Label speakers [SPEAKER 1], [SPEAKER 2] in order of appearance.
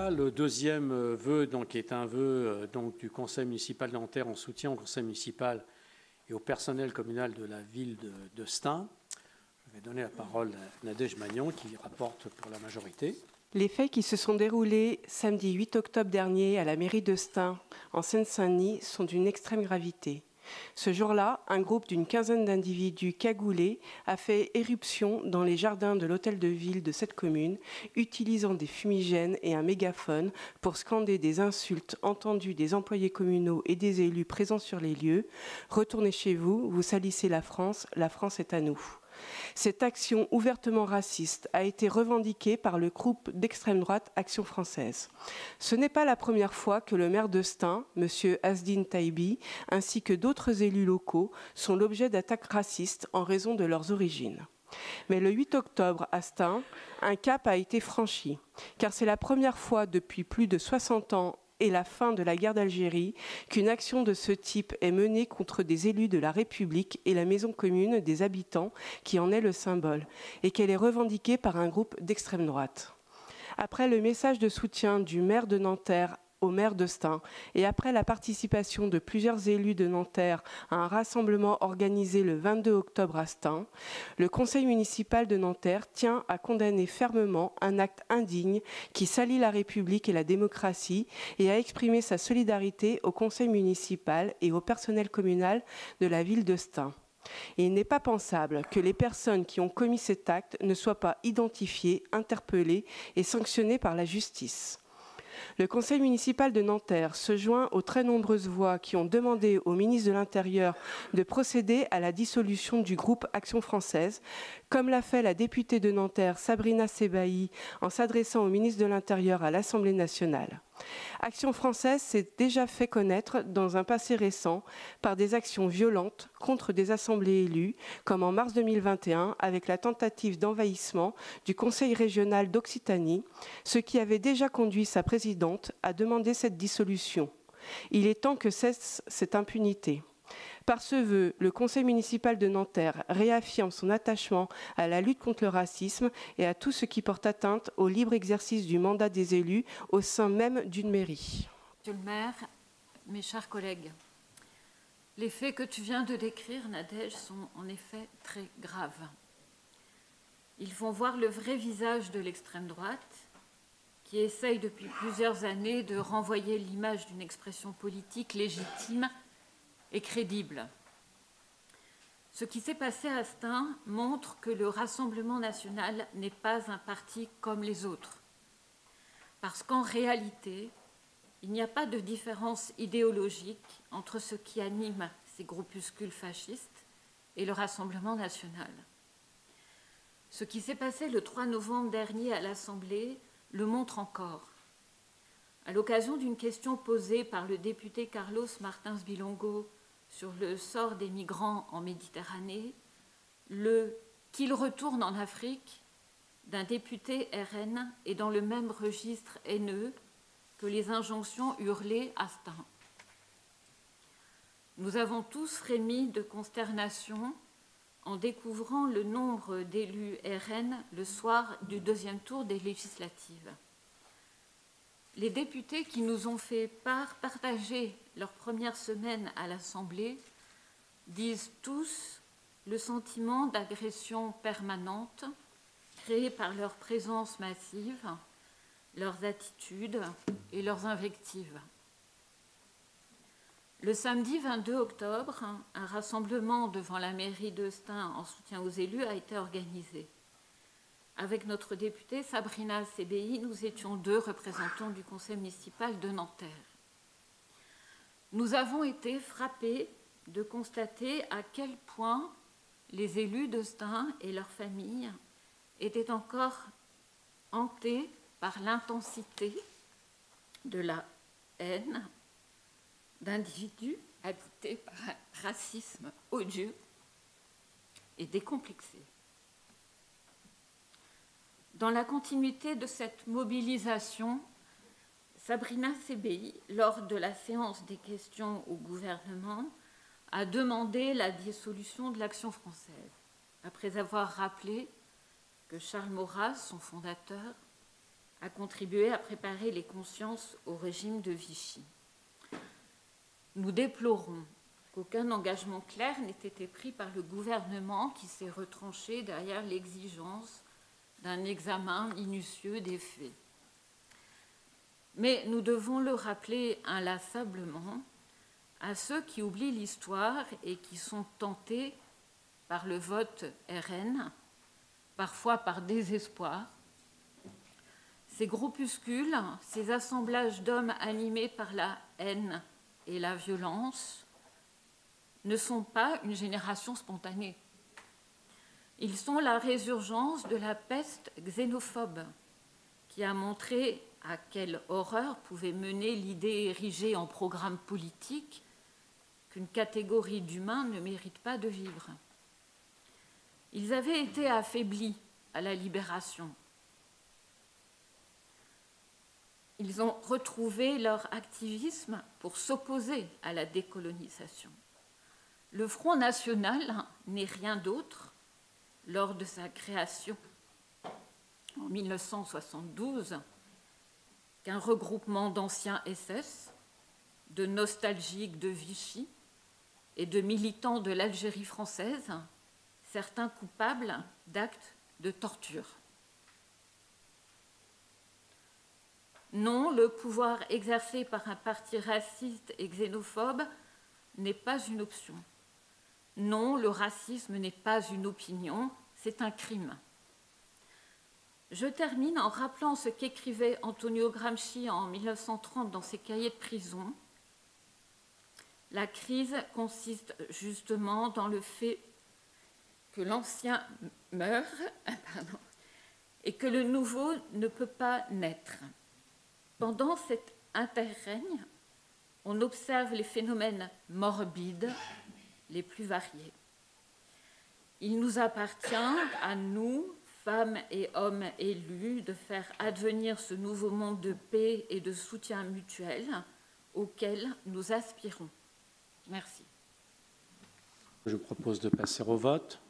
[SPEAKER 1] Voilà, le deuxième vœu donc, est un vœu donc, du Conseil municipal de Nanterre en soutien au Conseil municipal et au personnel communal de la ville de Stein. Je vais donner la parole à Nadège Magnon qui rapporte pour la majorité.
[SPEAKER 2] Les faits qui se sont déroulés samedi 8 octobre dernier à la mairie de Stein, en Seine-Saint-Denis, sont d'une extrême gravité. Ce jour-là, un groupe d'une quinzaine d'individus cagoulés a fait éruption dans les jardins de l'hôtel de ville de cette commune, utilisant des fumigènes et un mégaphone pour scander des insultes entendues des employés communaux et des élus présents sur les lieux. « Retournez chez vous, vous salissez la France est à nous ». Cette action ouvertement raciste a été revendiquée par le groupe d'extrême droite Action française. Ce n'est pas la première fois que le maire de Stein, M. Asdine Taibi, ainsi que d'autres élus locaux sont l'objet d'attaques racistes en raison de leurs origines. Mais le 8 octobre à Stein, un cap a été franchi, car c'est la première fois depuis plus de 60 ans et la fin de la guerre d'Algérie qu'une action de ce type est menée contre des élus de la République et la maison commune des habitants qui en est le symbole, et qu'elle est revendiquée par un groupe d'extrême droite. Après le message de soutien du maire de Nanterre au maire de Stein et après la participation de plusieurs élus de Nanterre à un rassemblement organisé le 22 octobre à Stein, le conseil municipal de Nanterre tient à condamner fermement un acte indigne qui salit la République et la démocratie et à exprimer sa solidarité au conseil municipal et au personnel communal de la ville de Stein. Il n'est pas pensable que les personnes qui ont commis cet acte ne soient pas identifiées, interpellées et sanctionnées par la justice. Le conseil municipal de Nanterre se joint aux très nombreuses voix qui ont demandé au ministre de l'Intérieur de procéder à la dissolution du groupe Action française, comme l'a fait la députée de Nanterre Sabrina Sebahi en s'adressant au ministre de l'Intérieur à l'Assemblée nationale. Action française s'est déjà fait connaître dans un passé récent par des actions violentes contre des assemblées élues, comme en mars 2021 avec la tentative d'envahissement du Conseil régional d'Occitanie, ce qui avait déjà conduit sa présidente à demander cette dissolution. Il est temps que cesse cette impunité. Par ce vœu, le conseil municipal de Nanterre réaffirme son attachement à la lutte contre le racisme et à tout ce qui porte atteinte au libre exercice du mandat des élus au sein même d'une mairie.
[SPEAKER 3] Monsieur le maire, mes chers collègues, les faits que tu viens de décrire, Nadège, sont en effet très graves. Ils font voir le vrai visage de l'extrême droite qui essaye depuis plusieurs années de renvoyer l'image d'une expression politique légitime et crédible. Ce qui s'est passé à Stein montre que le Rassemblement national n'est pas un parti comme les autres. Parce qu'en réalité, il n'y a pas de différence idéologique entre ce qui anime ces groupuscules fascistes et le Rassemblement national. Ce qui s'est passé le 3 novembre dernier à l'Assemblée le montre encore. À l'occasion d'une question posée par le député Carlos Martins Bilongo sur le sort des migrants en Méditerranée, le « qu'ils retournent en Afrique » d'un député RN est dans le même registre haineux que les injonctions hurlées à Stein. Nous avons tous frémi de consternation en découvrant le nombre d'élus RN le soir du deuxième tour des législatives. Les députés qui nous ont fait partager leur première semaine à l'Assemblée disent tous le sentiment d'agression permanente créé par leur présence massive, leurs attitudes et leurs invectives. Le samedi 22 octobre, un rassemblement devant la mairie de Stein en soutien aux élus a été organisé. Avec notre députée Sabrina Sebahi, nous étions 2 représentants du conseil municipal de Nanterre. Nous avons été frappés de constater à quel point les élus de Stein et leurs familles étaient encore hantés par l'intensité de la haine d'individus habités par un racisme odieux et décomplexé. Dans la continuité de cette mobilisation, Sabrina Sebahi, lors de la séance des questions au gouvernement, a demandé la dissolution de l'Action française, après avoir rappelé que Charles Maurras, son fondateur, a contribué à préparer les consciences au régime de Vichy. Nous déplorons qu'aucun engagement clair n'ait été pris par le gouvernement qui s'est retranché derrière l'exigence d'un examen minutieux des faits. Mais nous devons le rappeler inlassablement à ceux qui oublient l'histoire et qui sont tentés par le vote RN, parfois par désespoir. Ces groupuscules, ces assemblages d'hommes animés par la haine et la violence ne sont pas une génération spontanée. Ils sont la résurgence de la peste xénophobe qui a montré à quelle horreur pouvait mener l'idée érigée en programme politique qu'une catégorie d'humains ne mérite pas de vivre. Ils avaient été affaiblis à la libération. Ils ont retrouvé leur activisme pour s'opposer à la décolonisation. Le Front national n'est rien d'autre, lors de sa création en 1972, qu'un regroupement d'anciens SS, de nostalgiques de Vichy et de militants de l'Algérie française, certains coupables d'actes de torture. Non, le pouvoir exercé par un parti raciste et xénophobe n'est pas une option. Non, le racisme n'est pas une opinion, c'est un crime. Je termine en rappelant ce qu'écrivait Antonio Gramsci en 1930 dans ses cahiers de prison. La crise consiste justement dans le fait que l'ancien meurt et que le nouveau ne peut pas naître. Pendant cet interrègne, on observe les phénomènes morbides les plus variés. Il nous appartient, à nous, femmes et hommes élus, de faire advenir ce nouveau monde de paix et de soutien mutuel auquel nous aspirons. Merci.
[SPEAKER 1] Je propose de passer au vote.